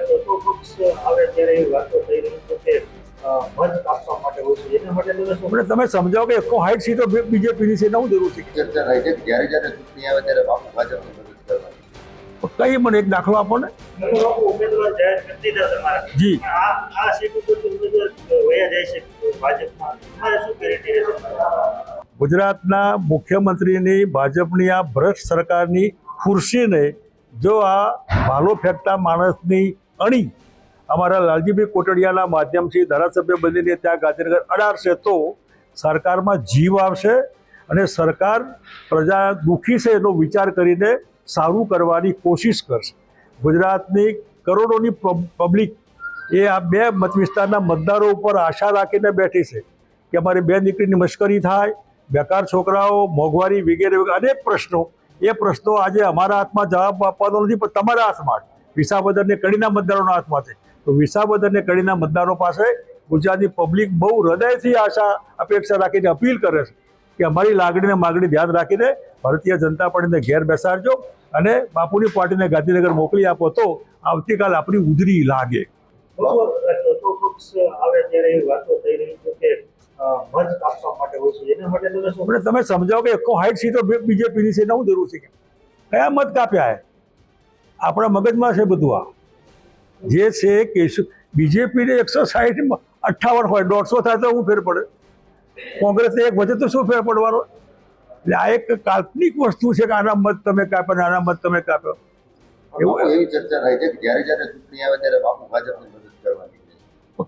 ચોથો પક્ષ આવે ત્યારે એવી વાતો થઈ રહી છે કે મત આપવા માટે હોય છે, એના માટે તમે સમજાવો કે 160 સીટો બીજેપીની છે, શું જરૂર છે? ચર્ચા થાય છે જ્યારે જ્યારે ચૂંટણી આવે ત્યારે બાપુ ભાજપની મદદ કરવાની. કઈ મને એક દાખલો આપો ને. ઉમેદવાર જાહેર કરી દીધા તમારા. જી. આ સીટ ઉપર ઉમેદવાર વયા જાય છે ભાજપમાં, તમારે શું ગેરંટી રહેશે? ગુજરાતના મુખ્યમંત્રીની ભાજપની આ ભ્રષ્ટ સરકારની ખુરશીને જો આ ભાલો ફેંકતા માણસની અણી અમારા લાલજીભાઈ કોટડિયાના માધ્યમથી ધારાસભ્ય બદલીને ત્યાં ગાંધીનગર અડાડશે તો સરકારમાં જીવ આવશે અને સરકાર પ્રજા દુઃખી છે એનો વિચાર કરીને સારું કરવાની કોશિશ કરશે. ગુજરાતની કરોડોની પબ્લિક એ આ બે મત વિસ્તારના મતદારો ઉપર આશા રાખીને બેઠી છે કે અમારી બે દીકરીની મશ્કરી થાય, બેકાર છોકરાઓ, મોંઘવારી વગેરે અનેક પ્રશ્નો. એ પ્રશ્નો આજે અમારા હાથમાં જવાબ આપવાનો નથી, પણ તમારા હાથમાં, વિસાવદર ને કડીના મતદારોના હાથમાં છે. તો વિસાવદર ને કડીના મતદારો પાસે ગુજરાતની પબ્લિક બહુ હૃદયથી આશા અપેક્ષા રાખીને અપીલ કરે છે કે અમારી લાગણીને માગણી ધ્યાન રાખીને ભારતીય જનતા પાર્ટીને ઘેર બેસાડજો અને બાપુની પાર્ટીને ગાંધીનગર મોકલી આપો તો આવતીકાલ આપણી ઉજળી લાગે. ચોથો પક્ષ આવે ત્યારે એવી વાતો થઈ રહી છે કે મત આપવા માટે હોય છે, એના માટે તમે સમજાવો કે 160 સીટો બીજેપીની છે, શું જરૂર છે? કયા મત કાપ્યા હે? આપણા મગજમાં છે બધું. આ જે છે કે બીજેપીને 160 58 હોય, 150 થાય તો શું ફેર પડે? કોંગ્રેસને એક વચ્ચે તો શું ફેર પડવાનો? એટલે આ એક કાલ્પનિક વસ્તુ છે કે આના મત તમે કાપ્યો, આના મત તમે કાપ્યો. એવી ચર્ચા થાય છે કે જ્યારે જ્યારે ચૂંટણી આવે ત્યારે બાપુ ભાજપની મદદ કરવાની.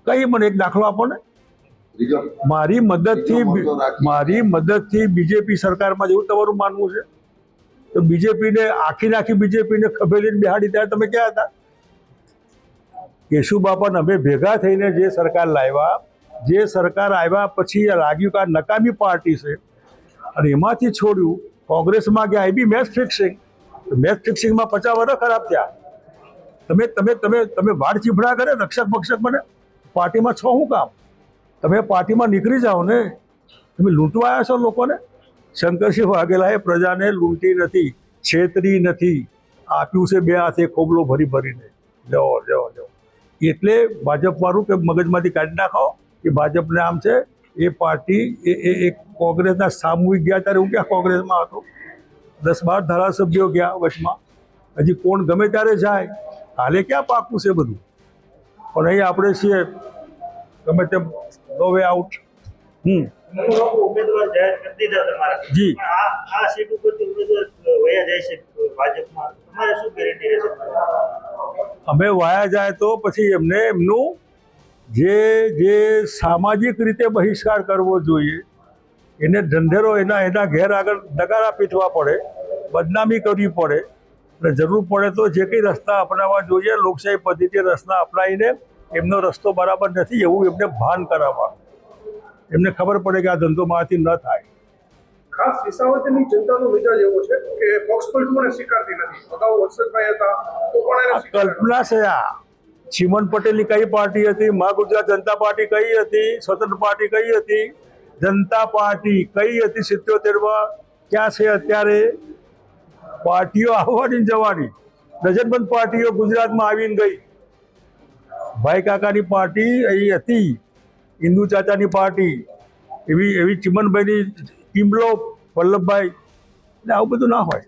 કઈ મને એક દાખલો આપો ને. મારી મદદથી બીજેપી સરકારમાં જેવું તમારું માનવું છે? તો બીજેપીને આખી બીજેપીને ખભેલીને બેહાડી ત્યારે તમે ક્યાં હતા? કેશુબાપાને અમે ભેગા થઈને જે સરકાર લાવ્યા, જે સરકાર આવ્યા પછી લાગ્યું કે આ નકામી પાર્ટી છે અને એમાંથી છોડ્યું, કોંગ્રેસમાં ગયા. એ બી મેચ ફિક્સિંગ. મેચ ફિક્સિંગમાં 50 વર્ષ ખરાબ થયા. તમે તમે તમે તમે વાડ ચીભડા કરે, રક્ષક ભક્ષક બને. પાર્ટીમાં છો શું કામ? તમે પાર્ટીમાં નીકળી જાઓ ને. તમે લૂંટવા આવ્યા છો લોકોને. શંકરસિંહ વાઘેલાએ પ્રજાને લૂંટી નથી, છેતરી નથી, આપ્યું છે બે હાથે ખોબલો ભરી ભરીને. લો. એટલે ભાજપવાળું કે મગજમાંથી કાઢી નાખો કે ભાજપને આમ છે. એ પાર્ટી એ કોંગ્રેસના સામૂહિક ગયા ત્યારે હું ક્યાં કોંગ્રેસમાં હતો? 10-12 ધારાસભ્યો ગયા વચમાં. હજી કોણ ગમે ત્યારે જાય, હાલે ક્યાં પાકું છે બધું. પણ અહીં આપણે છીએ ગમે તેમ નો વે આઉટ. ઉમેદવાર જાહેર કરી દીધા તમારા. જી. આ સીટ ઉપરથી ઉમેદવાર વયા જાય છે ભાજપમાં, તમારે શું ગેરંટી રહેશે? અમે વાયા જાય તો પછી એમનું જે સામાજિક રીતે બહિષ્કાર કરવો જોઈએ, એને ઢંઢેરો એના ઘેર આગળ નગારા પીટવા પડે, બદનામી કરવી પડે અને જરૂર પડે તો જે કંઈ રસ્તા અપનાવવા જોઈએ, લોકશાહી પદ્ધતિ રસ્તા અપનાવીને એમનો રસ્તો બરાબર નથી એવું એમને ભાન કરાવવાનું. એમને ખબર પડે કે આ ધંધો મારાથી ન થાય. ખાસ વિસાવદરની જનતાનો મિજાજ એવો છે કે પક્ષ પલટોને સ્વીકારતી નથી. અગાઉ વત્સલભાઈ હતા તો પણ એને કલ્પના છે. આ ચીમન પટેલની કઈ પાર્ટી હતી? મા ગુજરાત જનતા પાર્ટી કઈ હતી? સ્વતંત્ર પાર્ટી કઈ હતી? જનતા પાર્ટી કઈ હતી 77માં? ક્યાં છે અત્યારે? પાર્ટીઓ આવવાની જવાની, ડઝનબંધ પાર્ટીઓ ગુજરાતમાં આવીને ગઈ. ભાઈ કાકાની પાર્ટી અહીં હતી, હિન્દુ ચાચાની પાર્ટી, એવી ચીમનભાઈની ટીમલો, વલ્લભભાઈ. આવું બધું ના હોય.